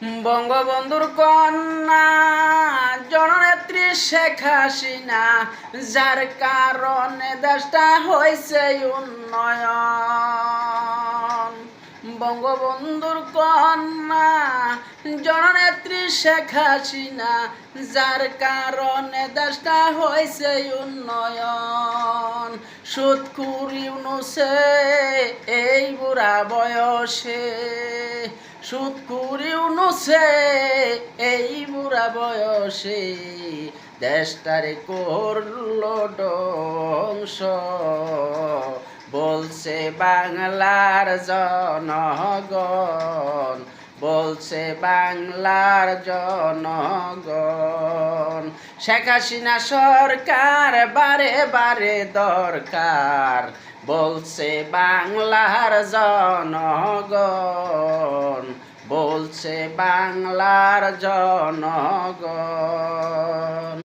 বঙ্গবন্ধুর কন্যা জননেত্রী শেখ হাসিনা, যার কারণে দেশটা হয়েছে উন্নয়ন। বঙ্গবন্ধুর কন্যা জননেত্রী শেখ হাসিনা, যার কারণে দেশটা হয়েছে উন্নয়ন। সুদখোর ইউনূসে এই বুড়া বয়সে, সুদখোর ইউনূসে এই বুড়া বয়সে দেশটারে করলো ধ্বংস। বলছে বাংলার জনগণ, বলছে বাংলার জনগণ। শেখ হাসিনা সরকার বারে বারে দরকার, বলছে বাংলার জনগণ, বলছে বাংলার জনগণ।